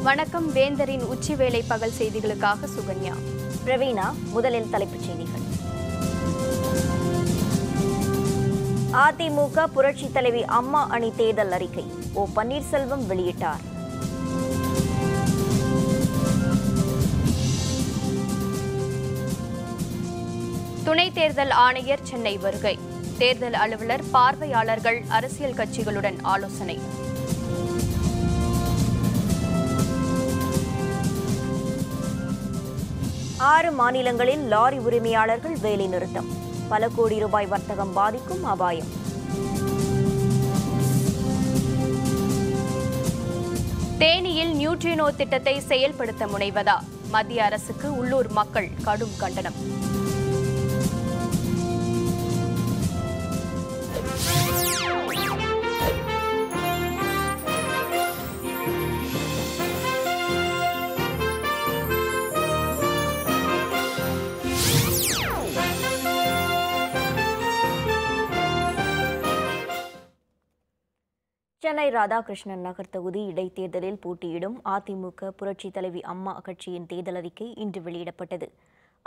வணக்கம். வேந்தரின் உச்சிவேளை பகல் செய்திகளுக்காக சுகன்யா. பிரவீனா. முதலில் தலைப்புச் செய்திகள். அதிமுக புரட்சித் தலைவி அம்மா அணி தேர்தல் அறிக்கை ஓ பன்னீர்செல்வம் வெளியிட்டார். துணை தேர்தல் ஆணையர் சென்னை வருகை. தேர்தல் அலுவலர், பார்வையாளர்கள், அரசியல் கட்சிகளுடன் ஆலோசனை. ஆறு மாநிலங்களில் லாரி உரிமையாளர்கள் வேலை நிறுத்தம். பல கோடி ரூபாய் வர்த்தகம் பாதிக்கும் அபாயம். தேனியில் நியூட்ரினோ திட்டத்தை செயல்படுத்த முனைவதா? மத்திய அரசுக்கு உள்ளூர் மக்கள் கடும் கண்டனம். சென்னை ராதாகிருஷ்ணன் நகர் தொகுதி இடைத்தேர்தலில் போட்டியிடும் அதிமுக புரட்சித் தலைவி அம்மா கட்சியின் தேர்தல் அறிக்கை இன்று வெளியிடப்பட்டது.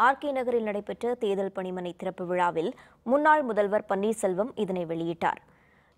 ஆர்கே நகரில் நடைபெற்ற தேர்தல் பணிமனை திறப்பு விழாவில் முன்னாள் முதல்வர் பன்னீர்செல்வம் இதனை வெளியிட்டார்.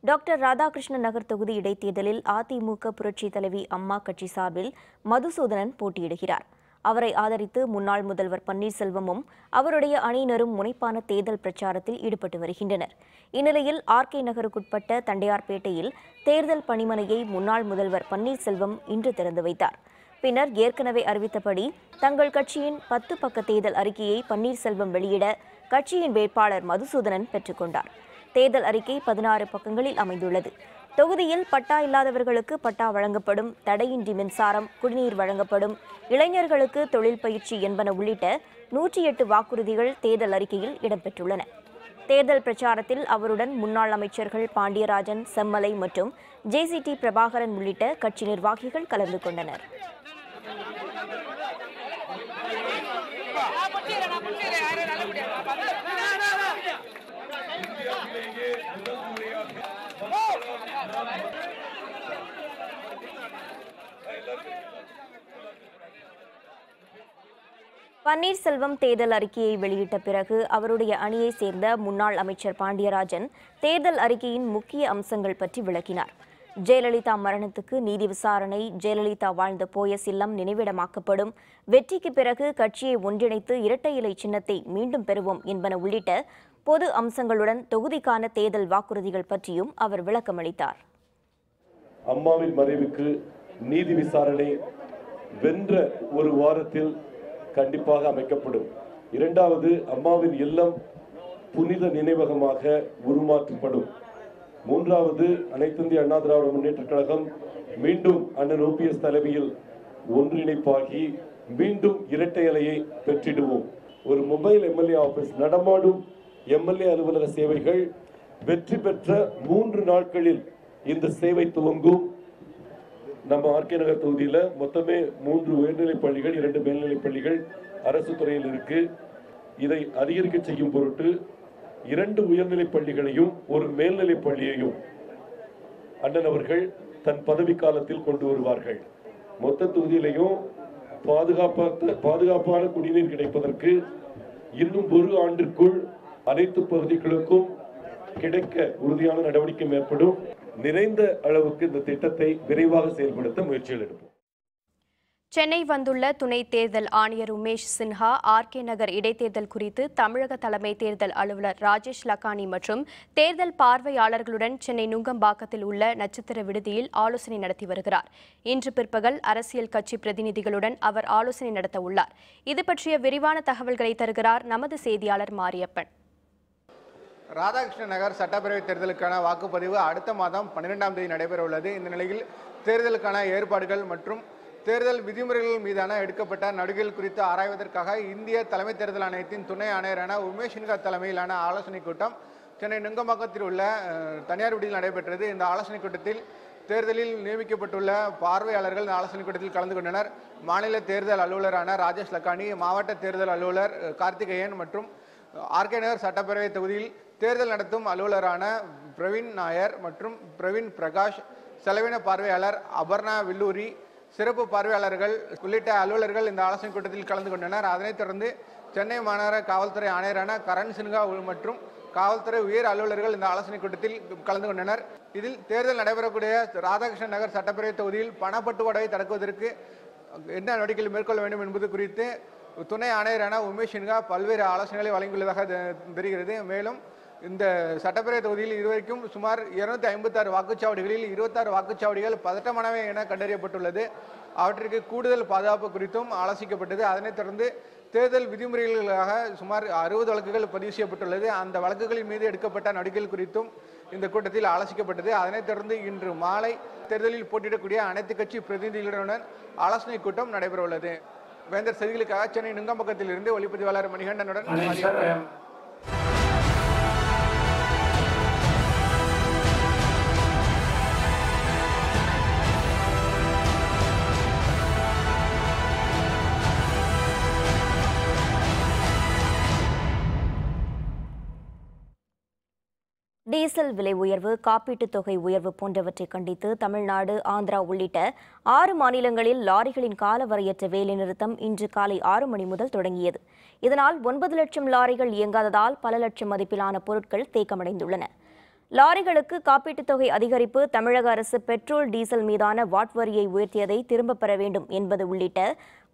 டாக்டர் ராதாகிருஷ்ணன் நகர் தொகுதி இடைத்தேர்தலில் அதிமுக புரட்சித் தலைவி அம்மா கட்சி சார்பில் மதுசூதனன் போட்டியிடுகிறார். அவரை ஆதரித்து முன்னாள் முதல்வர் பன்னீர்செல்வமும் அவருடைய அணியினரும் முனைப்பான தேர்தல் பிரச்சாரத்தில் ஈடுபட்டு வருகின்றனர். இந்நிலையில் ஆர்கே நகருக்குட்பட்ட தண்டையார்பேட்டையில் தேர்தல் பணிமனையை முன்னாள் முதல்வர் பன்னீர்செல்வம் இன்று திறந்து வைத்தார். பின்னர் ஏற்கனவே அறிவித்தபடி தங்கள் கட்சியின் 10 பக்க தேர்தல் அறிக்கையை பன்னீர்செல்வம் வெளியிட கட்சியின் வேட்பாளர் மதுசூதனன் பெற்றுக்கொண்டார். தேர்தல் அறிக்கை 16 பக்கங்களில் அமைந்துள்ளது. தொகுதியில் பட்டா இல்லாதவர்களுக்கு பட்டா வழங்கப்படும், தடையின்றி மின்சாரம், குடிநீர் வழங்கப்படும், இளைஞர்களுக்கு தொழில் பயிற்சி என்பன உள்ளிட்ட 108 வாக்குறுதிகள் தேர்தல் அறிக்கையில் இடம்பெற்றுள்ளன. தேர்தல் பிரச்சாரத்தில் அவருடன் முன்னாள் அமைச்சர்கள் பாண்டியராஜன், செம்மலை மற்றும் ஜேசிடி பிரபாகரன் உள்ளிட்ட கட்சி நிர்வாகிகள் கலந்து கொண்டனர். பன்னீர்செல்வம் தேர்தல் அறிக்கையை வெளியிட்ட பிறகு அவருடைய அணியை சேர்ந்த முன்னாள் அமைச்சர் பாண்டியராஜன் தேர்தல் அறிக்கையின் முக்கிய அம்சங்கள் பற்றி விளக்கினார். ஜெயலலிதா மரணத்துக்கு நீதி விசாரணை, ஜெயலலிதா வாழ்ந்த போயஸ் இல்லம் நினைவிடமாக்கப்படும், வெற்றிக்கு பிறகு கட்சியை ஒன்றிணைத்து இரட்டை இலை சின்னத்தை மீண்டும் பெறுவோம் என்பன உள்ளிட்ட பொது அம்சங்களுடன் தொகுதிக்கான தேர்தல் வாக்குறுதிகள் பற்றியும் அவர் விளக்கமளித்தார். அம்மாவின் மறைவுக்கு நீதி விசாரணை வென்ற ஒரு வாரத்தில் கண்டிப்பாக அமைக்கப்படும். இரண்டாவது, அம்மாவின் இல்லம் புனித நினைவகமாக உருமாற்றப்படும். மூன்றாவது, அனைத்திந்திய அண்ணா திராவிட முன்னேற்ற கழகம் மீண்டும் அண்ணன் OPS தலைமையில் ஒன்றிணைப்பாகி மீண்டும் இரட்டை இலையை பெற்றிடுவோம். ஒரு மொபைல் MLA ஆபீஸ், நடமாடும் MLA அலுவலக சேவைகள் வெற்றி பெற்ற 3 நாட்களில் இந்த சேவை துவங்கும். நம்ம ஆர்கே நகர் தொகுதியில் மொத்தமே 3 உயர்நிலைப் பள்ளிகள், 2 மேல்நிலைப் பள்ளிகள் அரசு துறையில் இருக்கு. இதை அதிகரிக்க செய்யும் பொருட்டு 2 உயர்நிலைப் பள்ளிகளையும் 1 மேல்நிலைப் பள்ளியையும் அண்ணன் அவர்கள் தன் பதவி காலத்தில் கொண்டு வருவார்கள். மொத்த தொகுதியிலையும் பாதுகாப்பான குடிநீர் கிடைப்பதற்கு இன்னும் 1 ஆண்டிற்குள் அனைத்து பகுதிகளுக்கும் கிடைக்க உறுதியான நடவடிக்கை மேற்படும். நிறைந்த அளவுக்கு இந்த திட்டத்தை விரைவாக செயல்படுத்த முயற்சிகள் எடுப்போம். சென்னை வந்துள்ள துணை தேர்தல் ஆணையர் உமேஷ் சின்ஹா ஆர்கே நகர் இடைத்தேர்தல் குறித்து தமிழக தலைமை தேர்தல் அலுவலர் ராஜேஷ் லக்கானி மற்றும் தேர்தல் பார்வையாளர்களுடன் சென்னை நுங்கம்பாக்கத்தில் உள்ள நட்சத்திர விடுதியில் ஆலோசனை நடத்தி வருகிறார். இன்று பிற்பகல் அரசியல் கட்சி பிரதிநிதிகளுடன் அவர் ஆலோசனை நடத்த உள்ளார். இது பற்றிய விரிவான தகவல்களை தருகிறார் நமது செய்தியாளர் மாரியப்பன். ராதாகிருஷ்ணன் நகர் சட்டப்பேரவை தேர்தலுக்கான வாக்குப்பதிவு அடுத்த மாதம் 12ஆம் தேதி நடைபெற உள்ளது. இந்த நிலையில் தேர்தலுக்கான ஏற்பாடுகள் மற்றும் தேர்தல் விதிமுறைகள் மீதான எடுக்கப்பட்ட நடவடிக்கைகள் குறித்து ஆராய்வதற்காக இந்திய தலைமை தேர்தல் ஆணையத்தின் துணை ஆணையரான உமேஷ் சின்ஹா தலைமையிலான ஆலோசனைக் கூட்டம் சென்னை நுங்கம்பாக்கத்தில் உள்ள தனியார் விடுதியில் நடைபெற்றது. இந்த ஆலோசனைக் கூட்டத்தில் தேர்தலில் நியமிக்கப்பட்டுள்ள பார்வையாளர்கள் இந்த ஆலோசனைக் கூட்டத்தில் கலந்து கொண்டனர். மாநில தேர்தல் அலுவலரான ராஜேஷ் லக்கானி, மாவட்ட தேர்தல் அலுவலர் கார்த்திகேயன் மற்றும் ஆர்கே நகர் சட்டப்பேரவை தொகுதியில் தேர்தல் நடத்தும் அலுவலரான பிரவீன் நாயர் மற்றும் பிரவீன் பிரகாஷ், செலவின பார்வையாளர் அபர்ணா வில்லூரி, சிறப்பு பார்வையாளர்கள் உள்ளிட்ட அலுவலர்கள் இந்த ஆலோசனை கூட்டத்தில் கலந்து கொண்டனர். அதனைத் தொடர்ந்து சென்னை மாநகர காவல்துறை ஆணையரான கரண் சின்ஹா மற்றும் காவல்துறை உயர் அலுவலர்கள் இந்த ஆலோசனை கூட்டத்தில் கலந்து கொண்டனர். இதில் தேர்தல் நடைபெறக்கூடிய ராதாகிருஷ்ணன் நகர் சட்டப்பேரவை தொகுதியில் பணப்பட்டுவாடை தடுக்குவதற்கு என்ன நடவடிக்கைகள் மேற்கொள்ள வேண்டும் என்பது குறித்து துணை ஆணையரான உமேஷ் சின்ஹா பல்வேறு ஆலோசனைகளை வழங்கியுள்ளதாக தெரிகிறது. மேலும் இந்த சட்டப்பேரவை தொகுதியில் இதுவரைக்கும் சுமார் 256 வாக்குச்சாவடிகளில் 26 வாக்குச்சாவடிகள் பதட்டமானவை என கண்டறியப்பட்டுள்ளது. அவற்றிற்கு கூடுதல் பாதுகாப்பு குறித்தும் ஆலோசிக்கப்பட்டது. அதனைத் தொடர்ந்து தேர்தல் விதிமுறைகளுக்காக சுமார் 60 வழக்குகள் பதிவு செய்யப்பட்டுள்ளது. அந்த வழக்குகளின் மீது எடுக்கப்பட்ட நடவடிக்கைகள் குறித்தும் இந்த கூட்டத்தில் ஆலோசிக்கப்பட்டது. அதனைத் தொடர்ந்து இன்று மாலை தேர்தலில் போட்டியிடக்கூடிய அனைத்து கட்சி பிரதிநிதிகளுடன் ஆலோசனை கூட்டம் நடைபெறவுள்ளது. வேந்தர் செய்திகளுக்காக சென்னை நுங்கம்பக்கத்தில் இருந்து ஒளிப்பதிவாளர் மணிகண்டனுடன். டீசல் விலை உயர்வு, காப்பீட்டுத் தொகை உயர்வு போன்றவற்றை கண்டித்து தமிழ்நாடு, ஆந்திரா உள்ளிட்ட 6 மாநிலங்களில் லாரிகளின் காலவரையற்ற வேலைநிறுத்தம் இன்று காலை 6 மணி முதல் தொடங்கியது. இதனால் 9 லட்சம் லாரிகள் இயங்காததால் பல லட்சம் மதிப்பிலான பொருட்கள் தேக்கமடைந்துள்ளன. லாரிகளுக்கு காப்பீட்டுத் தொகை அதிகரிப்பு, தமிழக அரசு பெட்ரோல், டீசல் மீதான வாட் வரியை உயர்த்தியதை திரும்பப் பெற வேண்டும் என்பது உள்ளிட்ட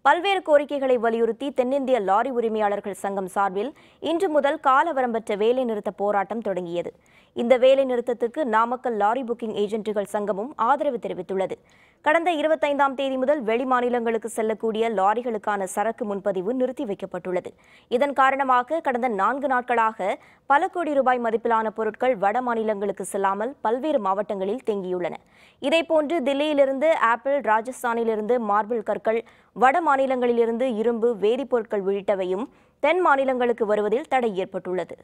பல்வேறு கோரிக்கைகளை வலியுறுத்தி தென்னிந்திய லாரி உரிமையாளர்கள் சங்கம் சார்பில் இன்று முதல் காலவரம்பற்ற வேலைநிறுத்த போராட்டம் தொடங்கியது. இந்த வேலைநிறுத்தத்துக்கு நாமக்கல் லாரி புக்கிங் ஏஜென்ட்டுகள் சங்கமும் ஆதரவு தெரிவித்துள்ளது. கடந்த 25ஆம் தேதி முதல் வெளி மாநிலங்களுக்கு செல்லக்கூடிய லாரிகளுக்கான சரக்கு முன்பதிவு நிறுத்தி வைக்கப்பட்டுள்ளது. இதன் காரணமாக கடந்த 4 நாட்களாக பல கோடி ரூபாய் மதிப்பிலான பொருட்கள் வட மாநிலங்களுக்கு செல்லாமல் பல்வேறு மாவட்டங்களில் தேங்கியுள்ளன. இதேபோன்று தில்லியிலிருந்து ஆப்பிள், ராஜஸ்தானிலிருந்து மார்பிள் கற்கள், வட மாநிலங்களிலிருந்து இரும்பு, வேதிப்பொருட்கள் உள்ளிட்டவையும் தென் மாநிலங்களுக்கு வருவதில் தடை ஏற்பட்டுள்ளது.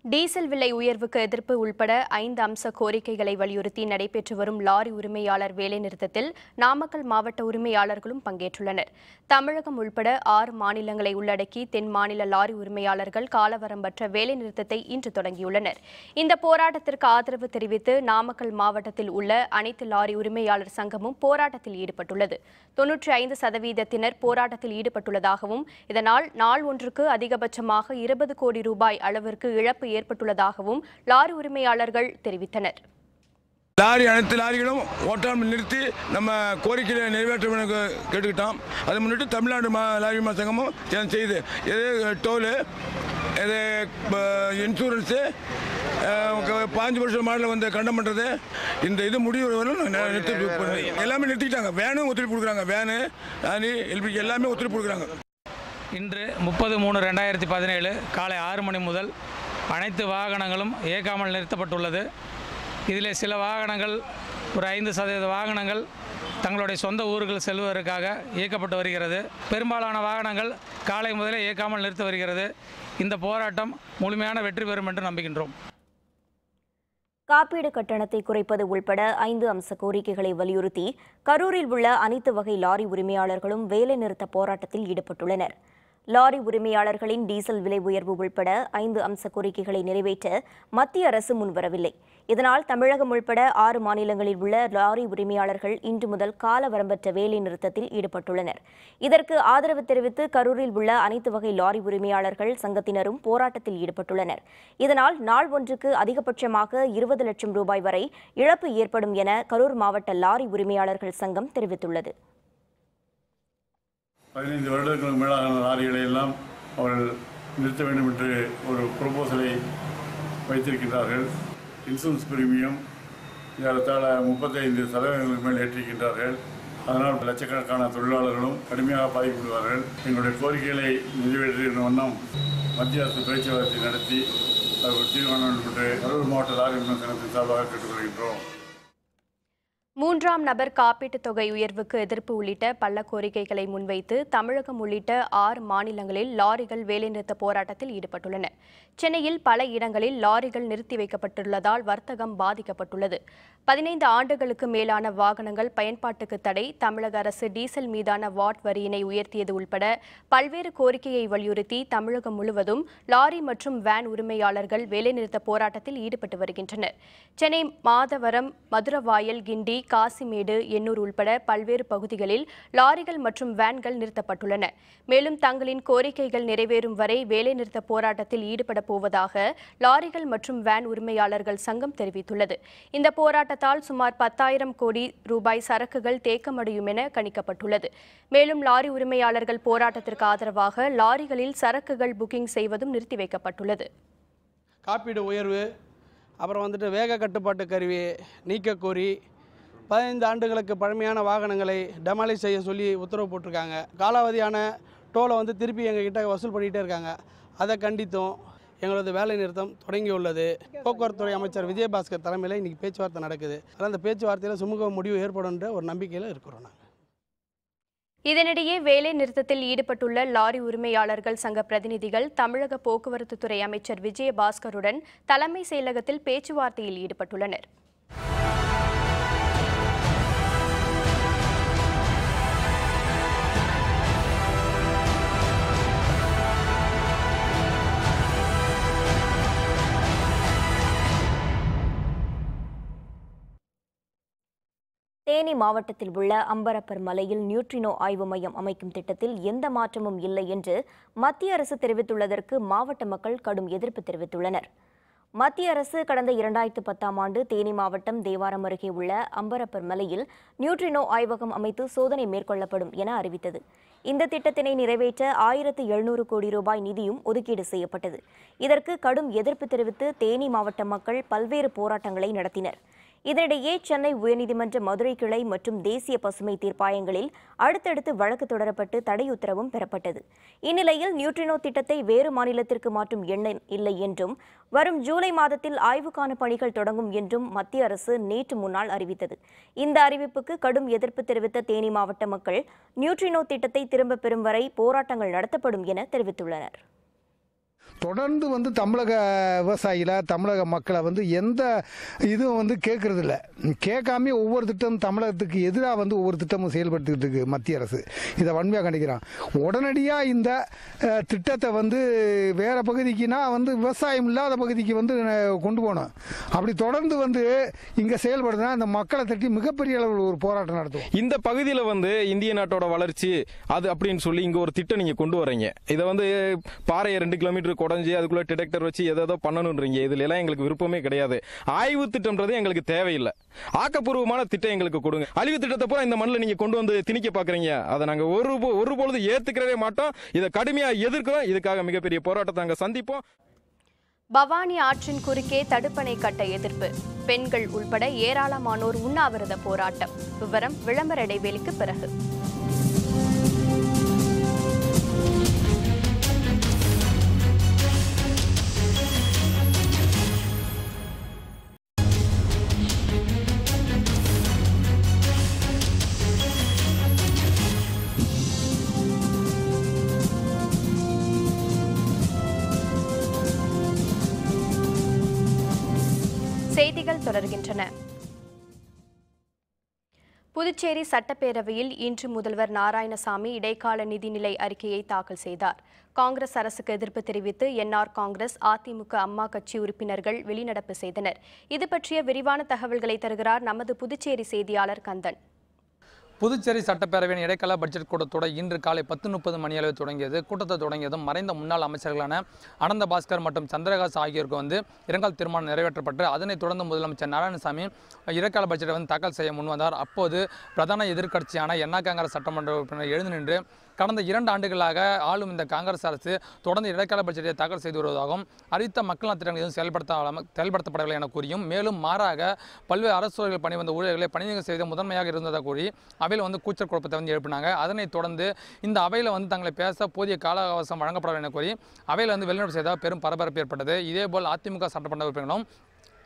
டீசல் விலை உயர்வுக்கு எதிர்ப்பு உள்பட 5 அம்ச கோரிக்கைகளை வலியுறுத்தி நடைபெற்று வரும் லாரி உரிமையாளர் வேலைநிறுத்தத்தில் நாமக்கல் மாவட்ட உரிமையாளர்களும் பங்கேற்றுள்ளனர். தமிழகம் உள்பட 6 மாநிலங்களை உள்ளடக்கி தென் மாநில லாரி உரிமையாளர்கள் காலவரம்பற்ற வேலைநிறுத்தத்தை இன்று தொடங்கியுள்ளனர். இந்த போராட்டத்திற்கு ஆதரவு தெரிவித்து நாமக்கல் மாவட்டத்தில் உள்ள அனைத்து லாரி உரிமையாளர் சங்கமும் போராட்டத்தில் ஈடுபட்டுள்ளது. 95% போராட்டத்தில் ஈடுபட்டுள்ளதாகவும் இதனால் நாள் ஒன்றுக்கு அதிகபட்சமாக 20 கோடி ரூபாய் அளவிற்கு இழப்பு ஏற்பட்டுள்ளதாகவும் லாரி உரிமையாளர்கள் தெரிவித்தனர். அனைத்து லாரிகளும் ஓட்டாமல் நிறுத்தி நம்ம கோரிக்கையை நிறைவேற்ற கேட்டுக்கிட்டோம். அதை முன்னிட்டு தமிழ்நாடு லாரி சங்கமும் செய்து எது டோலு, இது இன்சூரன்ஸு, 5 வருஷம் மாடலில் வந்து கண்டம் பண்ணுறது, இந்த இது முடிவு நிறுத்தி எல்லாமே நிறுத்திக்கிட்டாங்க. வேனும் ஒத்துழைப்பு கொடுக்குறாங்க. வேனு, லாரி, எல்பிஜி எல்லாமே ஒத்துழைப்பு கொடுக்குறாங்க. இன்று 30/3/2017 காலை 6 மணி முதல் அனைத்து வாகனங்களும் இயக்காமல் நிறுத்தப்பட்டுள்ளது. இதில் சில வாகனங்கள், ஒரு 5% வாகனங்கள் தங்களுடைய சொந்த ஊர்கள் செல்வதற்காக இயக்கப்பட்டு வருகிறது. பெரும்பாலான வாகனங்கள் காலை முதலே இயக்காமல் நிறுத்த வருகிறது. இந்த போராட்டம் முழுமையான வெற்றி பெறும் என்று நம்புகின்றோம். காப்பீடு கட்டணத்தை குறைப்பது உள்பட 5 அம்ச கோரிக்கைகளை வலியுறுத்தி கரூரில் உள்ள அனைத்து வகை லாரி உரிமையாளர்களும் வேலைநிறுத்த போராட்டத்தில் ஈடுபட்டுள்ளனர். லாரி உரிமையாளர்களின் டீசல் விலை உயர்வு உள்பட 5 அம்ச கோரிக்கைகளை நிறைவேற்ற மத்திய அரசு முன்வரவில்லை. இதனால் தமிழகம் உள்பட 6 மாநிலங்களில் உள்ள லாரி உரிமையாளர்கள் இன்று முதல் காலவரம்பற்ற வேலை நிறுத்தத்தில் ஈடுபட்டுள்ளனர். இதற்கு ஆதரவு தெரிவித்து கரூரில் உள்ள அனைத்து வகை லாரி உரிமையாளர்கள் சங்கத்தினரும் போராட்டத்தில் ஈடுபட்டுள்ளனர். இதனால் நாள் ஒன்றுக்கு அதிகபட்சமாக 20 லட்சம் ரூபாய் வரை இழப்பு ஏற்படும் என கரூர் மாவட்ட லாரி உரிமையாளர்கள் சங்கம் தெரிவித்துள்ளது. 15 வருடங்களுக்கு மேலான லாரிகளை எல்லாம் அவர்கள் நிறுத்த வேண்டும் என்று ஒரு ப்ரொபோசலை வைத்திருக்கின்றார்கள். இன்சூரன்ஸ் பிரீமியம் ஏறத்தாழ 35% மேல் ஏற்றிருக்கின்றார்கள். அதனால் லட்சக்கணக்கான தொழிலாளர்களும் கடுமையாக பாதிக்கப்படுவார்கள். எங்களுடைய கோரிக்கைகளை நிறைவேற்றிய வண்ணம் மத்திய அரசு பேச்சுவார்த்தை நடத்தி அதற்கு தீர்மானம் என்று கரூர் மாவட்ட லாரி சங்கத்தின் சார்பாக கேட்டுக்கொள்கின்றோம். மூன்றாம் நபர் காப்பீட்டுத் தொகை உயர்வுக்கு எதிர்ப்பு உள்ளிட்ட பல கோரிக்கைகளை முன்வைத்து தமிழகம் உள்ளிட்ட 6 மாநிலங்களில் லாரிகள் வேலைநிறுத்த போராட்டத்தில் ஈடுபட்டுள்ளன. சென்னையில் பல இடங்களில் லாரிகள் நிறுத்தி வைக்கப்பட்டுள்ளதால் வர்த்தகம் பாதிக்கப்பட்டுள்ளது. 15 ஆண்டுகளுக்கு மேலான வாகனங்கள் பயன்பாட்டுக்கு தடை, தமிழக அரசு டீசல் மீதான வாட் வரியினை உயர்த்தியது உள்பட பல்வேறு கோரிக்கையை வலியுறுத்தி தமிழகம் முழுவதும் லாரி மற்றும் வேன் உரிமையாளர்கள் வேலைநிறுத்த போராட்டத்தில் ஈடுபட்டு வருகின்றனர். சென்னை மாதவரம், மதுரவாயல், கிண்டி, காசிமேடு, எண்ணூர் உள்பட பல்வேறு பகுதிகளில் லாரிகள் மற்றும் வேன்கள் நிறுத்தப்பட்டுள்ளன. மேலும் தங்களின் கோரிக்கைகள் நிறைவேறும் வரை வேலைநிறுத்த போராட்டத்தில் ஈடுபட போவதாக லாரிகள் மற்றும் வேன் உரிமையாளர்கள் சங்கம் தெரிவித்துள்ளது. இந்த போராட்டத்தால் சுமார் 10,000 கோடி ரூபாய் சரக்குகள் தேக்கமடையும் என கணிக்கப்பட்டுள்ளது. மேலும் லாரி உரிமையாளர்கள் போராட்டத்திற்கு ஆதரவாக லாரிகளில் சரக்குகள் புக்கிங் செய்வதும் நிறுத்தி வைக்கப்பட்டுள்ளது. காப்பீடு உயர்வு, அப்புறம் வேக கட்டுப்பாட்டு கருவி நீக்க கோரி 15 ஆண்டுகளுக்கு பழமையான வாகனங்களை டெமாலிஷ் செய்ய சொல்லி உத்தரவு போட்டிருக்காங்க. காலாவதியான டோலை திருப்பி எங்ககிட்ட வசூல் பண்ணிகிட்டே இருக்காங்க. அதை கண்டித்தும் எங்களது வேலை நிறுத்தம் தொடங்கியுள்ளது. போக்குவரத்துறை அமைச்சர் விஜயபாஸ்கர் தலைமையில் இன்றைக்கி பேச்சுவார்த்தை நடக்குது. அதனால் அந்த பேச்சுவார்த்தையில் சுமூக முடிவு ஏற்படும்ன்ற ஒரு நம்பிக்கையில் இருக்கிறோம். நாங்கள் இதனிடையே வேலை நிறுத்தத்தில் ஈடுபட்டுள்ள லாரி உரிமையாளர்கள் சங்க பிரதிநிதிகள் தமிழக போக்குவரத்து துறை அமைச்சர் விஜயபாஸ்கருடன் தலைமை செயலகத்தில் பேச்சுவார்த்தையில் ஈடுபட்டுள்ளனர். தேனி மாவட்டத்தில் உள்ள அம்பரப்பர் மலையில் நியூட்ரினோ ஆய்வு மையம் அமைக்கும் திட்டத்தில் எந்த மாற்றமும் இல்லை என்று மத்திய அரசு தெரிவித்துள்ளதற்கு மாவட்ட மக்கள் கடும் எதிர்ப்பு தெரிவித்துள்ளனர். மத்திய அரசு கடந்த 2010ஆம் ஆண்டு தேனி மாவட்டம் தேவாரம் அருகே உள்ள அம்பரப்பர் மலையில் நியூட்ரினோ ஆய்வகம் அமைத்து சோதனை மேற்கொள்ளப்படும் என அறிவித்தது. இந்த திட்டத்தினை நிறைவேற்ற 1700 கோடி ரூபாய் நிதியும் ஒதுக்கீடு செய்யப்பட்டது. இதற்கு கடும் எதிர்ப்பு தெரிவித்து தேனி மாவட்ட மக்கள் பல்வேறு போராட்டங்களை நடத்தினர். இதனிடையே சென்னை உயர்நீதிமன்ற மதுரை கிளை மற்றும் தேசிய பசுமை தீர்ப்பாயங்களில் அடுத்தடுத்து வழக்கு தொடரப்பட்டு தடை உத்தரவும் பெறப்பட்டது. இந்நிலையில் நியூட்ரினோ திட்டத்தை வேறு மாநிலத்திற்கு மாற்றும் எண்ணம் இல்லை என்றும் வரும் ஜூலை மாதத்தில் ஆய்வுக்கான பணிகள் தொடங்கும் என்றும் மத்திய அரசு நேற்று முன்னால் அறிவித்தது. இந்த அறிவிப்புக்கு கடும் எதிர்ப்பு தெரிவித்த தேனி மாவட்ட மக்கள் நியூட்ரினோ திட்டத்தை திரும்பப் பெறும் வரை போராட்டங்கள் நடத்தப்படும் என தெரிவித்துள்ளனர். தொடர்ந்து தமிழக விவசாயிகளை தமிழக மக்களை எந்த இதுவும் கேட்கறதில்ல. கேட்காம ஒவ்வொரு திட்டமும் தமிழகத்துக்கு எதிராக ஒவ்வொரு திட்டமும் செயல்படுத்திக்கிட்டு இருக்கு மத்திய அரசு. இதை வன்மையாக கண்டிக்கிறான். உடனடியாக இந்த திட்டத்தை வேற பகுதிக்குனா விவசாயம் இல்லாத பகுதிக்கு கொண்டு போகணும். அப்படி தொடர்ந்து இங்கே செயல்படுதுன்னா இந்த மக்களை தட்டி மிகப்பெரிய அளவில் ஒரு போராட்டம் நடத்தும். இந்த பகுதியில் இந்திய நாட்டோட வளர்ச்சி அது அப்படின்னு சொல்லி இங்கே ஒரு திட்டம் நீங்கள் கொண்டு வரீங்க. இதை பாறையை 2 கிலோமீட்டர் குடஞ்சி அதுக்குள்ள டிடெக்டர் வச்சு ஏதோ பண்ணணும்ன்றீங்க. இதுல எல்லாம் எங்களுக்கு விருப்பமே கிடையாது. ஆய்வு திட்டம்ன்றது எங்களுக்கு தேவையில்லை. ஆக்கப்பூர்வமான திட்டம் எங்களுக்கு கொடுங்க. அழிவு திட்டத்தை பூரா இந்த மண்ணில் நீங்க கொண்டு திணிக்க பாக்குறீங்க. அதை நாங்க ஒரு பொழுது ஏத்துக்கிறவே மாட்டோம். இதை கடுமையா எதிர்க்கிறோம். இதுக்காக மிகப்பெரிய போராட்டத்தை நாங்க சந்திப்போம். பவானி ஆற்றின் குறுக்கே தடுப்பணை கட்ட எதிர்ப்பு, பெண்கள் உள்பட ஏராளமானோர் உண்ணாவிரத போராட்டம். விவரம் விளம்பர இடைவேளைக்கு பிறகு. செய்திகள் தொடர்கின்றன. புதுச்சேரி சட்டப்பேரவையில் இன்று முதல்வர் நாராயணசாமி இடைக்கால நிதிநிலை அறிக்கையை தாக்கல் செய்தார். காங்கிரஸ் அரசுக்கு எதிர்ப்பு தெரிவித்து என்ஆர் காங்கிரஸ், அதிமுக, அம்மா கட்சி உறுப்பினர்கள் வெளிநடப்பு செய்தனர். இது பற்றிய விரிவான தகவல்களை தருகிறார் நமது புதுச்சேரி செய்தியாளர் கந்தன். புதுச்சேரி சட்டப்பேரவையின் இடைக்கால பட்ஜெட் கூட்டத்தொடர் இன்று காலை 10:30 மணியளவில் தொடங்கியது. கூட்டத்தை தொடங்கியதும் மறைந்த முன்னாள் அமைச்சர்களான அனந்த பாஸ்கர் மற்றும் சந்திரகாஸ் ஆகியோருக்கு இரங்கல் தீர்மானம் நிறைவேற்றப்பட்டு அதனைத் தொடர்ந்து முதலமைச்சர் நாராயணசாமி இடைக்கால பட்ஜெட்டை தாக்கல் செய்ய முன்வந்தார். அப்போது பிரதான எதிர்க்கட்சியான என்ஆர் காங்கிரஸ் சட்டமன்ற உறுப்பினர் எழுந்து நின்று கடந்த 2 ஆண்டுகளாக ஆளும் இந்த காங்கிரஸ் அரசு தொடர்ந்து இடைக்கால பட்ஜெட்டை தாக்கல் செய்து வருவதாகவும் அறிவித்த மக்கள் நலத்திட்டங்கள் எதுவும் செயல்படுத்தப்படவில்லை என கூறியும் மேலும் மாறாக பல்வேறு அரசு பணி வந்த ஊழியர்களை பணிநீக்கம் செய்து முதன்மையாக இருந்ததாக கூறி அவையில் கூச்சல் குழப்பத்தை எழுப்பினாங்க. அதனைத் தொடர்ந்து இந்த அவையில் தங்களை பேச போதிய கால அவகாசம் வழங்கப்படவில்லை என கூறி அவையில் வெளிநடப்பு செய்தால் பெரும் பரபரப்பு ஏற்பட்டது. இதேபோல் அதிமுக சட்டமன்ற உறுப்பினர்களும்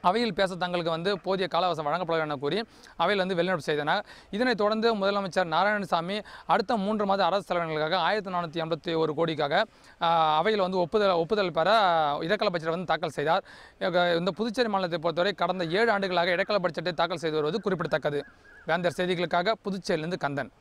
அவையில் பேச தங்களுக்கு போதிய கால அவகாசம் வழங்கப்பட என கூறி அவையில் வெளிநடப்பு செய்தனர். இதனைத் தொடர்ந்து முதலமைச்சர் நாராயணசாமி அடுத்த 3 மாத அரசு செலவினங்களுக்காக 1481 கோடிக்காக அவையில் ஒப்புதல் பெற இடைக்கால பட்ஜெட்டை தாக்கல் செய்தார். இந்த புதுச்சேரி மாநிலத்தை பொறுத்தவரை கடந்த 7 ஆண்டுகளாக இடைக்கால பட்ஜெட்டை தாக்கல் செய்து வருவது குறிப்பிடத்தக்கது. வேந்தர் செய்திகளுக்காக புதுச்சேரியிலிருந்து கந்தன்.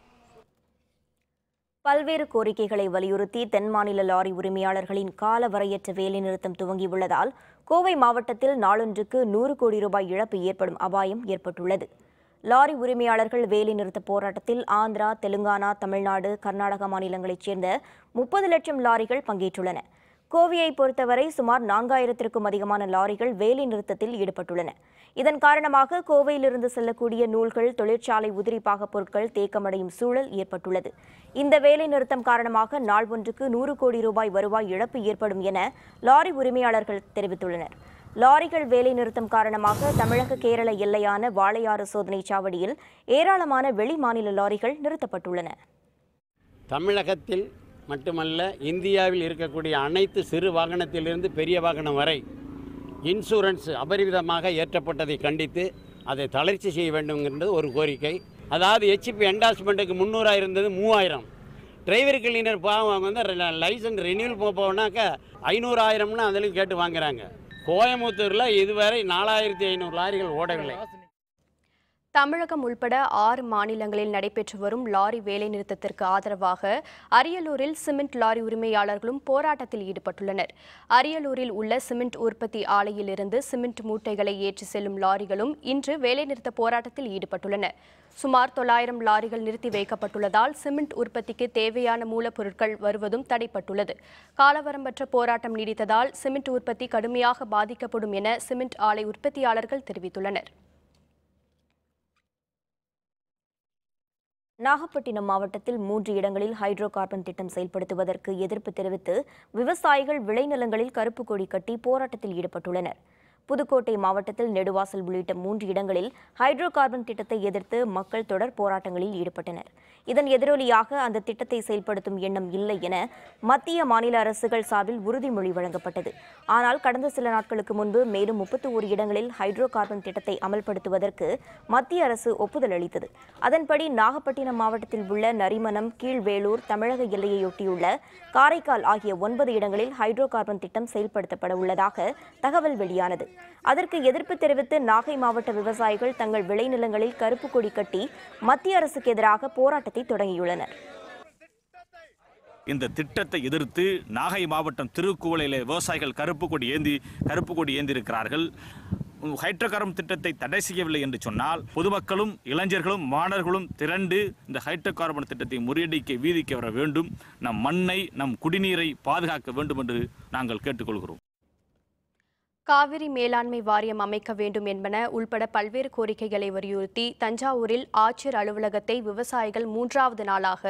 பல்வேறு கோரிக்கைகளை வலியுறுத்தி தென் மாநில லாரி உரிமையாளர்களின் காலவரையற்ற வேலைநிறுத்தம் துவங்கியுள்ளதால் கோவை மாவட்டத்தில் நாளொன்றுக்கு 100 கோடி ரூபாய் இழப்பு ஏற்படும் அபாயம் ஏற்பட்டுள்ளது. லாரி உரிமையாளர்கள் வேலைநிறுத்த போராட்டத்தில் ஆந்திரா, தெலுங்கானா, தமிழ்நாடு, கர்நாடகா மாநிலங்களைச் சேர்ந்த 30 லட்சம் லாரிகள் பங்கேற்றுள்ளன. கோவையை பொறுத்தவரை சுமார் 4000க்கும் அதிகமான லாரிகள் வேலைநிறுத்தத்தில் ஈடுபட்டுள்ளன. இதன் காரணமாக கோவையிலிருந்து செல்லக்கூடிய நூல்கள், தொழிற்சாலை உதிரிப்பாக பொருட்கள் தேக்கமடையும் சூழல் ஏற்பட்டுள்ளது. இந்த வேலைநிறுத்தம் காரணமாக நாள் ஒன்றுக்கு 100 கோடி ரூபாய் வருவாய் இழப்பு ஏற்படும் என லாரி உரிமையாளர்கள் தெரிவித்துள்ளனர். லாரிகள் வேலைநிறுத்தம் காரணமாக தமிழக கேரள எல்லையான வாளையாறு சோதனை சாவடியில் ஏராளமான வெளி மாநில லாரிகள் நிறுத்தப்பட்டுள்ளன. தமிழகத்தில் மட்டுமல்ல, இந்தியாவில் இருக்கக்கூடிய அனைத்து சிறு வாகனத்திலிருந்து பெரிய வாகனம் வரை இன்சூரன்ஸ் அபரிவிதமாக ஏற்றப்பட்டதை கண்டித்து அதை தளர்ச்சி செய்ய வேண்டும் என்பது ஒரு கோரிக்கை. அதாவது ஹெச்பி என்டாஸ்மெண்ட்டுக்கு 300 இருந்தது 3000. டிரைவர் கிளீனர் அவங்க லைசன்ஸ் ரெனியூல் போனாக்கா 500,000ன்னு அதிலும் கேட்டு வாங்குறாங்க. கோயம்புத்தூரில் இதுவரை 4500 லாரிகள் ஓடவில்லை. தமிழகம் உள்பட 6 மாநிலங்களில் நடைபெற்று வரும் லாரி வேலைநிறுத்தத்திற்கு ஆதரவாக அரியலூரில் சிமெண்ட் லாரி உரிமையாளர்களும் போராட்டத்தில் ஈடுபட்டுள்ளனர். அரியலூரில் உள்ள சிமெண்ட் உற்பத்தி ஆலையிலிருந்து சிமெண்ட் மூட்டைகளை ஏற்றி செல்லும் லாரிகளும் இன்று வேலைநிறுத்த போராட்டத்தில் ஈடுபட்டுள்ளன. சுமார் 900 லாரிகள் நிறுத்தி வைக்கப்பட்டுள்ளதால் சிமெண்ட் உற்பத்திக்கு தேவையான மூலப்பொருட்கள் வருவதும் தடைப்பட்டுள்ளது. காலவரம்பற்ற போராட்டம் நீடித்ததால் சிமெண்ட் உற்பத்தி கடுமையாக பாதிக்கப்படும் என சிமெண்ட் ஆலை உற்பத்தியாளர்கள் தெரிவித்துள்ளனர். நாகப்பட்டினம் மாவட்டத்தில் 3 இடங்களில் ஹைட்ரோ கார்பன் திட்டம் செயல்படுத்துவதற்கு எதிர்ப்பு தெரிவித்து விவசாயிகள் விளைநிலங்களில் கருப்பு கொடி கட்டி போராட்டத்தில் ஈடுபட்டுள்ளனர். புதுக்கோட்டை மாவட்டத்தில் நெடுவாசல் உள்ளிட்ட 3 இடங்களில் ஹைட்ரோ கார்பன் திட்டத்தை எதிர்த்து மக்கள் தொடர் போராட்டங்களில் ஈடுபட்டனர். இதன் எதிரொலியாக அந்த திட்டத்தை செயல்படுத்தும் எண்ணம் இல்லை என மத்திய மாநில அரசுகள் சார்பில் உறுதிமொழி வழங்கப்பட்டது. ஆனால் கடந்த சில நாட்களுக்கு முன்பு மேலும் 31 இடங்களில் ஹைட்ரோ கார்பன் திட்டத்தை அமல்படுத்துவதற்கு மத்திய அரசு ஒப்புதல் அளித்தது. அதன்படி நாகப்பட்டினம் மாவட்டத்தில் உள்ள நரிமனம், கீழ்வேளூர், தமிழக எல்லையையொட்டியுள்ள காரைக்கால் ஆகிய 9 இடங்களில் ஹைட்ரோ கார்பன் திட்டம் செயல்படுத்தப்பட உள்ளதாக தகவல் வெளியானது. அதற்கு எதிர்ப்பு தெரிவித்து நாகை மாவட்ட விவசாயிகள் தங்கள் விளைநிலங்களில் கருப்பு கொடி கட்டி மத்திய அரசுக்கு எதிராக போராட்டத்தை தொடங்கியுள்ளனர். இந்த திட்டத்தை எதிர்த்து நாகை மாவட்டம் திருக்குவளையிலே விவசாயிகள் கருப்பு கொடி ஏந்திருக்கிறார்கள். ஹைட்ரோ கார்பன் திட்டத்தை தடை செய்யவில்லை என்று சொன்னால் பொதுமக்களும் இளைஞர்களும் மாணவர்களும் திரண்டு இந்த ஹைட்ரோ கார்பன் திட்டத்தை முறியடிக்க வீதிக்கு வர வேண்டும். நம் மண்ணை, நம் குடிநீரை பாதுகாக்க வேண்டும் என்று நாங்கள் கேட்டுக்கொள்கிறோம். காவிரி மேலாண்மை வாரியம் அமைக்க வேண்டும் என்பன உள்பட பல்வேறு கோரிக்கைகளை வலியுறுத்தி தஞ்சாவூரில் ஆட்சியர் அலுவலகத்தை விவசாயிகள் 3வது நாளாக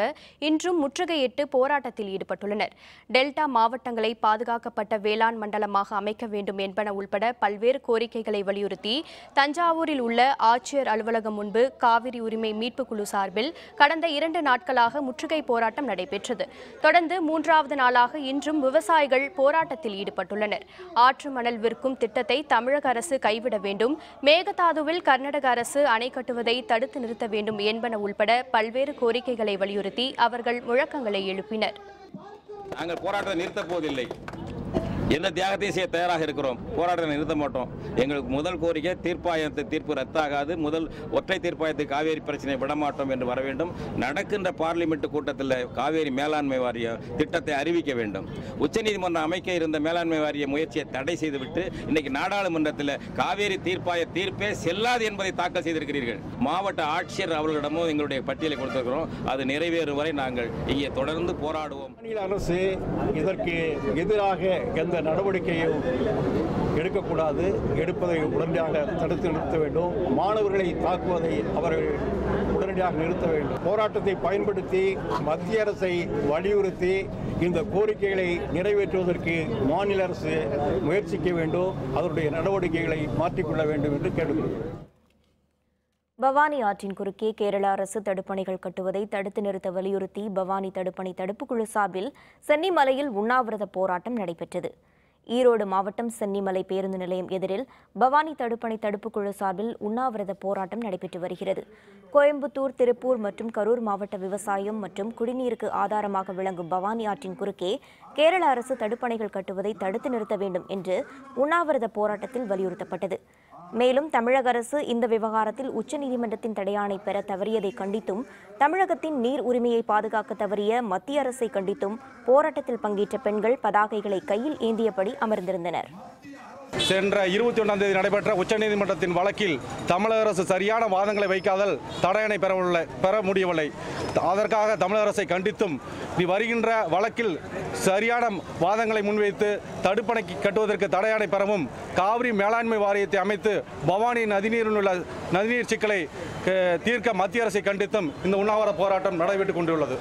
இன்றும் முற்றுகையிட்டு போராட்டத்தில் ஈடுபட்டுள்ளனர். டெல்டா மாவட்டங்களை பாதுகாக்கப்பட்ட வேளாண் மண்டலமாக அமைக்க வேண்டும் என்பன உள்பட பல்வேறு கோரிக்கைகளை வலியுறுத்தி தஞ்சாவூரில் உள்ள ஆட்சியர் அலுவலகம் முன்பு காவிரி உரிமை மீட்புக் குழு சார்பில் கடந்த 2 நாட்களாக முற்றுகை போராட்டம் நடைபெற்றது. தொடர்ந்து 3வது நாளாக இன்றும் விவசாயிகள் போராட்டத்தில் ஈடுபட்டுள்ளனர். ஆற்று மணல் விற்கும் திட்டத்தை தமிழக அரசு கைவிட வேண்டும், மேகதாதுவில் கர்நாடக அரசு அணை கட்டுவதை தடுத்து நிறுத்த வேண்டும் என்பன உள்பட பல்வேறு கோரிக்கைகளை வலியுறுத்தி அவர்கள் முழக்கங்களை எழுப்பினர். நாங்கள் போராட்டத்தை நிறுத்தப் போவதில்லை, எந்த தியாகத்தையும் செய்ய தயாராக இருக்கிறோம். போராட்டத்தை நிறுத்த மாட்டோம். எங்களுக்கு முதல் கோரிக்கை தீர்ப்பு ரத்தாகாது. முதல் ஒற்றை தீர்ப்பாயத்தை காவேரி பிரச்சனை விடமாட்டோம் என்று வர வேண்டும். நடக்கின்ற பார்லிமெண்ட் கூட்டத்தில் காவேரி மேலாண்மை வாரிய திட்டத்தை அறிவிக்க வேண்டும். உச்சநீதிமன்றம் அமைக்க இருந்த மேலாண்மை வாரிய முயற்சியை தடை செய்துவிட்டு இன்னைக்கு நாடாளுமன்றத்தில் காவேரி தீர்ப்பே செல்லாது என்பதை தாக்கல் செய்திருக்கிறீர்கள். மாவட்ட ஆட்சியர் அவர்களிடமும் எங்களுடைய பட்டியலை கொடுத்திருக்கிறோம். அது நிறைவேறும் வரை நாங்கள் இங்கே தொடர்ந்து போராடுவோம். மாநில அரசு இதற்கு எதிராக எந்த நடவடிக்கையும் எடுக்கக்கூடாது. எடுப்பதை உடனடியாக தடுத்து நிறுத்த வேண்டும். மாணவர்களை தாக்குவதை அவர்கள் உடனடியாக நிறுத்த வேண்டும். போராட்டத்தை பயன்படுத்தி மத்திய அரசை வலியுறுத்தி இந்த கோரிக்கைகளை நிறைவேற்றுவதற்கு மாநில அரசு முயற்சிக்க வேண்டும். அதனுடைய நடவடிக்கைகளை மாற்றிக்கொள்ள வேண்டும் என்று கேட்டுக்கொள்கிறேன். பவானி ஆற்றின் குறுக்கே கேரள அரசு தடுப்பணைகள் கட்டுவதை தடுத்து நிறுத்த வலியுறுத்தி பவானி தடுப்பணை தடுப்புக்குழு சார்பில் சென்னிமலையில் உண்ணாவிரத போராட்டம் நடைபெற்றது. ஈரோடு மாவட்டம் சென்னிமலை பேருந்து நிலையம் எதிரில் பவானி தடுப்பணை தடுப்புக் குழு சார்பில் உண்ணாவிரத போராட்டம் நடைபெற்று வருகிறது. கோயம்புத்தூர், திருப்பூர் மற்றும் கரூர் மாவட்ட விவசாயம் மற்றும் குடிநீருக்கு ஆதாரமாக விளங்கும் பவானி ஆற்றின் குறுக்கே கேரள அரசு தடுப்பணைகள் கட்டுவதை தடுத்து நிறுத்த வேண்டும் என்று உண்ணாவிரத போராட்டத்தில் வலியுறுத்தப்பட்டது. மேலும் தமிழக அரசு இந்த விவகாரத்தில் உச்சநீதிமன்றத்தின் தடையாணை பெற தவறியதை கண்டித்தும், தமிழகத்தின் நீர் உரிமையை பாதுகாக்க தவறிய மத்திய அரசை கண்டித்தும் போராட்டத்தில் பங்கேற்ற பெண்கள் பதாகைகளை கையில் ஏந்தியபடி அமர்ந்திருந்தனர். சென்ற 21ஆம் தேதி நடைபெற்ற உச்சநீதிமன்றத்தின் வழக்கில் தமிழக அரசு சரியான வாதங்களை வைக்காதல் தடையணை பெற முடியவில்லை. அதற்காக தமிழக அரசை கண்டித்தும் வருகின்ற வழக்கில் சரியான வாதங்களை முன்வைத்து தடுப்பணை கட்டுவதற்கு தடையணை பெறவும், காவிரி மேலாண்மை வாரியத்தை அமைத்து பவானி நதிநீரில் உள்ள நதிநீர் சிக்கலை தீர்க்க மத்திய அரசை கண்டித்தும் இந்த உண்ணாவிரத போராட்டம் நடைபெற்றுக் கொண்டுள்ளது.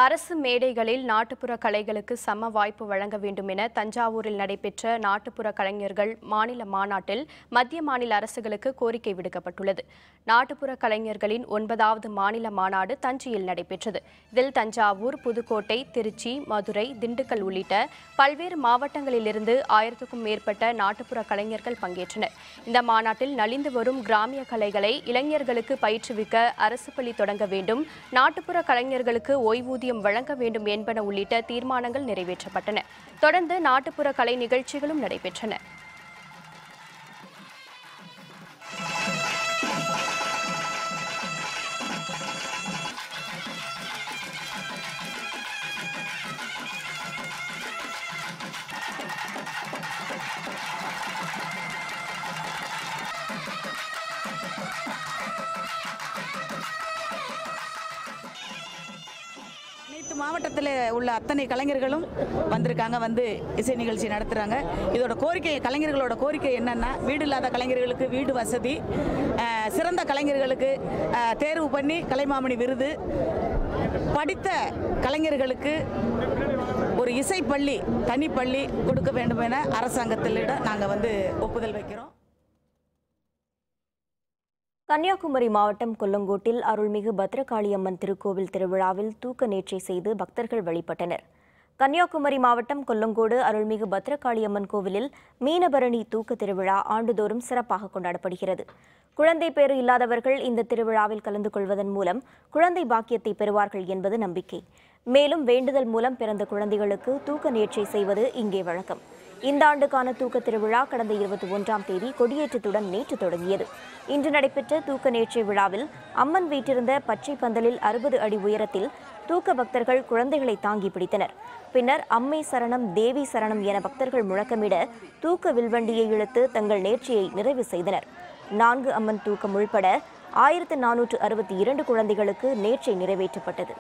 அரசு மேடைகளில் நாட்டுப்புற கலைகளுக்கு சம வாய்ப்பு வழங்க வேண்டும் என தஞ்சாவூரில் நடைபெற்ற நாட்டுப்புற கலைஞர்கள் மாநில மாநாட்டில் மத்திய மாநில அரசுகளுக்கு கோரிக்கை விடுக்கப்பட்டுள்ளது. நாட்டுப்புற கலைஞர்களின் 9வது மாநில மாநாடு தஞ்சையில் நடைபெற்றது. இதில் தஞ்சாவூர், புதுக்கோட்டை, திருச்சி, மதுரை, திண்டுக்கல் உள்ளிட்ட பல்வேறு மாவட்டங்களிலிருந்து 1000க்கும் மேற்பட்ட நாட்டுப்புற கலைஞர்கள் பங்கேற்றனர். இந்த மாநாட்டில் நலிந்து வரும் கிராமிய கலைகளை இளைஞர்களுக்கு பயிற்றுவிக்க அரசு பள்ளி தொடங்க வேண்டும், நாட்டுப்புற கலைஞர்களுக்கு ஓய்வூதியம் வழங்க வேண்டும் என்பன உள்ளிட்ட தீர்மானங்கள் நிறைவேற்றப்பட்டன. தொடர்ந்து நாட்டுப்புற கலை நிகழ்ச்சிகளும் நடைபெற்றன. மாவட்டத்தில் உள்ள அத்தனை கலைஞர்களும் வந்திருக்காங்க, வந்து இசை நிகழ்ச்சி நடத்துகிறாங்க. இதோட கோரிக்கை, கலைஞர்களோட கோரிக்கை என்னன்னா, வீடு இல்லாத கலைஞர்களுக்கு வீடு வசதி, சிறந்த கலைஞர்களுக்கு தேர்வு பண்ணி கலைமாமணி விருது, படித்த கலைஞர்களுக்கு ஒரு இசைப்பள்ளி, தனிப்பள்ளி கொடுக்க வேண்டும் என அரசாங்கத்திலிடம் நாங்கள் வந்து ஒப்புதல் வைக்கிறோம். கன்னியாகுமரி மாவட்டம் கொல்லங்கோட்டில் அருள்மிகு பத்ரகாளியம்மன் திருக்கோவில் திருவிழாவில் தூக்க நேர்ச்சை செய்து பக்தர்கள் வழிபட்டனர். கன்னியாகுமரி மாவட்டம் கொல்லங்கோடு அருள்மிகு பத்ரகாளியம்மன் கோவிலில் மீனபரணி தூக்க திருவிழா ஆண்டுதோறும் சிறப்பாக கொண்டாடப்படுகிறது. குழந்தை பேறு இல்லாதவர்கள் இந்த திருவிழாவில் கலந்து கொள்வதன் மூலம் குழந்தை பாக்கியத்தை பெறுவார்கள் என்பது நம்பிக்கை. மேலும் வேண்டுதல் மூலம் பிறந்த குழந்தைகளுக்கு தூக்க நேர்ச்சை செய்வது இங்கே வழக்கம். இந்த ஆண்டுக்கான தூக்க திருவிழா கடந்த 21ஆம் தேதி கொடியேற்றத்துடன் நேற்று தொடங்கியது. இன்று நடைபெற்ற தூக்க நேர்ச்சை விழாவில் அம்மன் வீற்றிருந்த பச்சை பந்தலில் 60 அடி உயரத்தில் தூக்க பக்தர்கள் குழந்தைகளை தாங்கி பிடித்தனர். பின்னர் அம்மை சரணம், தேவி சரணம் என பக்தர்கள் முழக்கமிட தூக்க வில்வண்டியை இழுத்து தங்கள் நேர்ச்சியை நிறைவு செய்தனர். 4 அம்மன் தூக்கம் உள்பட 1462 குழந்தைகளுக்கு நேர்ச்சை நிறைவேற்றப்பட்டது.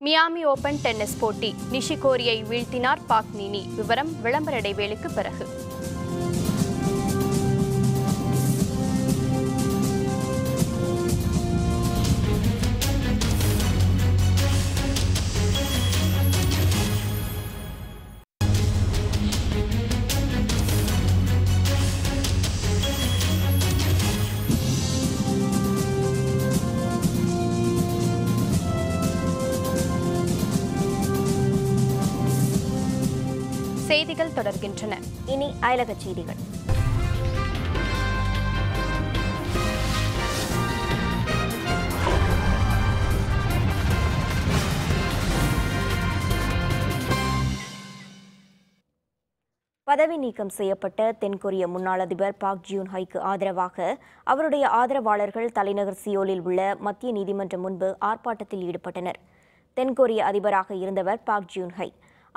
மியாமி ஓபன் டென்னிஸ் போட்டி, நிஷிகோரியை வீழ்த்தினார் பாக்னினி. விவரம் விளம்பர இடைவேளைக்கு பிறகு. செய்திகள் தொடர்கின்றன. இனி அயலக செய்திகள். பதவி நீக்கம் செய்யப்பட்ட தென்கொரிய முன்னாள் அதிபர் பாக் ஜியூன் ஹைக்கு ஆதரவாக அவருடைய ஆதரவாளர்கள் தலைநகர் சியோலில் உள்ள மத்திய நீதிமன்றம் முன்பு ஆர்ப்பாட்டத்தில் ஈடுபட்டனர். தென்கொரிய அதிபராக இருந்தவர் பாக் ஜியூன் ஹை.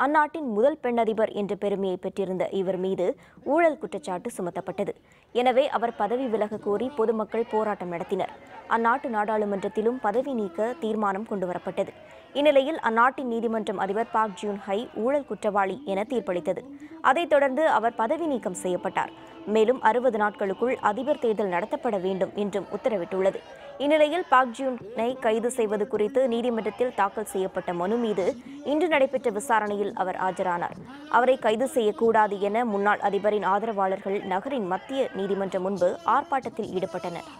அந்நாட்டின் முதல் பெண் அதிபர் என்ற பெருமையை பெற்றிருந்த இவர் மீது ஊழல் குற்றச்சாட்டு சுமத்தப்பட்டது. எனவே அவர் பதவி விலக கோரி பொதுமக்கள் போராட்டம் நடத்தினர். அந்நாட்டு நாடாளுமன்றத்திலும் பதவி நீக்க தீர்மானம் கொண்டுவரப்பட்டது. இந்நிலையில் அந்நாட்டின் நீதிமன்றம் அதிபர் பாக் ஜியூன் ஹை ஊழல் குற்றவாளி என தீர்ப்பளித்தது. அதைத் தொடர்ந்து அவர் பதவி நீக்கம் செய்யப்பட்டார். மேலும் 60 நாட்களுக்குள் அதிபர் தேர்தல் நடத்தப்பட வேண்டும் என்றும் உத்தரவிட்டுள்ளது. இந்நிலையில் பாக் ஜூனை கைது செய்வது குறித்து நீதிமன்றத்தில் தாக்கல் செய்யப்பட்ட மனு மீது இன்று நடைபெற்ற விசாரணையில் அவர் ஆஜரானார். அவரை கைது செய்யக்கூடாது என முன்னாள் அதிபரின் ஆதரவாளர்கள் நகரின் மத்திய நீதிமன்றம் முன்பு ஆர்ப்பாட்டத்தில் ஈடுபட்டனர்.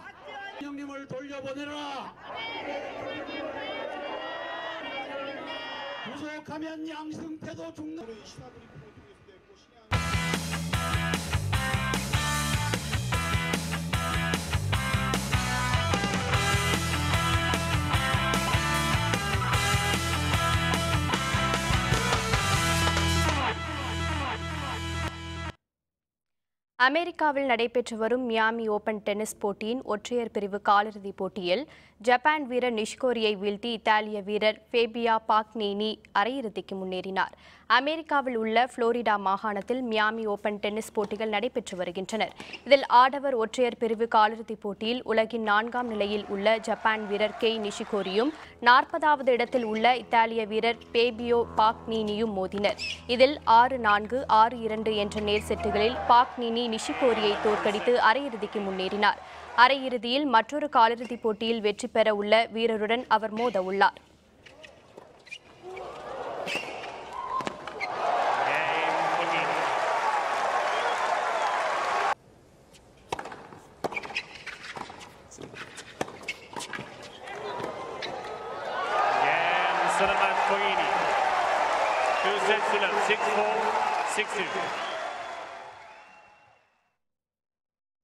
அமெரிக்காவில் நடைபெற்று வரும் மியாமி ஓபன் டென்னிஸ் போட்டியின் ஒற்றையர் பிரிவு காலிறுதிப் போட்டியில் ஜப்பான் வீரர் நிஷிகோரியை வீழ்த்தி இத்தாலிய வீரர் ஃபேபியா பாக்னினி அரையிறுதிக்கு முன்னேறினார். அமெரிக்காவில் உள்ள புளோரிடா மாகாணத்தில் மியாமி ஓபன் டென்னிஸ் போட்டிகள் நடைபெற்று வருகின்றன. இதில் ஆடவர் ஒற்றையர் பிரிவு காலிறுதிப் போட்டியில் உலகின் 4ஆம் நிலையில் உள்ள ஜப்பான் வீரர் கெய் நிஷிகோரியும் 40வது இடத்தில் உள்ள இத்தாலிய வீரர் ஃபேபியோ பாக்னினியும் மோதினர். இதில் 6-4, 6-2 என்ற நேர் செட்டுகளில் பாக்னினி நிஷிகோரியை தோற்கடித்து அரையிறுதிக்கு முன்னேறினார். அரையிறுதியில் மற்றொரு காலிறுதிப் போட்டியில் வெற்றி பெற உள்ள வீரருடன் அவர் மோத உள்ளார்.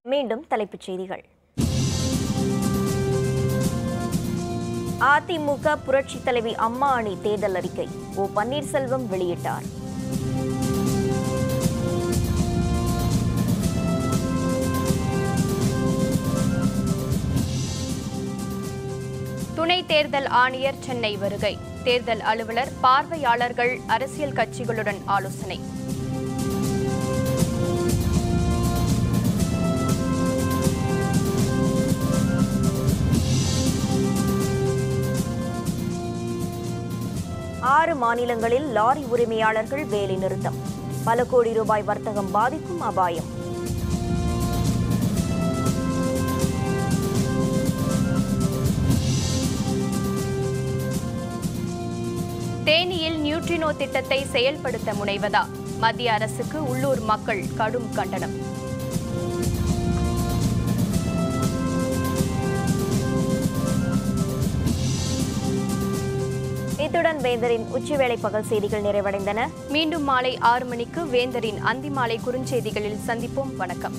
மீண்டும் தலைப்புச் செய்திகள். அதிமுக புரட்சித் தலைவி அம்மா அணி தேர்தல் அறிக்கை ஓ பன்னீர்செல்வம் வெளியிட்டார். துணை தேர்தல் ஆணையர் சென்னை வருகை. தேர்தல் அலுவலர், பார்வையாளர்கள், அரசியல் கட்சிகளுடன் ஆலோசனை. ஆறு மாநிலங்களில் லாரி உரிமையாளர்கள் வேலை நிறுத்தம். பல கோடி ரூபாய் வர்த்தகம் பாதிக்கும் அபாயம். தேனியில் நியூட்ரினோ திட்டத்தை செயல்படுத்த முனைவதா? மத்திய அரசுக்கு உள்ளூர் மக்கள் கடும் கண்டனம். இத்துடன் வேந்தரின் உச்சிவேளை பகல் செய்திகள் நிறைவடைந்தன. மீண்டும் மாலை 6 மணிக்கு வேந்தரின் அந்திமாலை குறுஞ்செய்திகளில் சந்திப்போம். வணக்கம்.